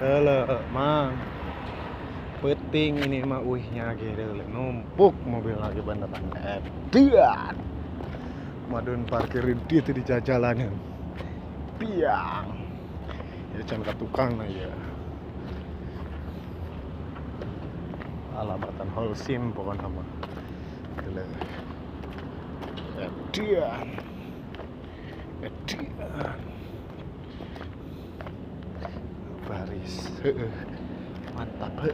Halo, Mang. Peting ini mah uihnya gitu, numpuk mobil lagi beneran edian. Madun parkirin dia tuh di jalanan. Piang. Ya jangan ke tukang lah ya. Alabatan Holcim pokoknya mah. Gila. Edian. Edian. Baris. Mantap.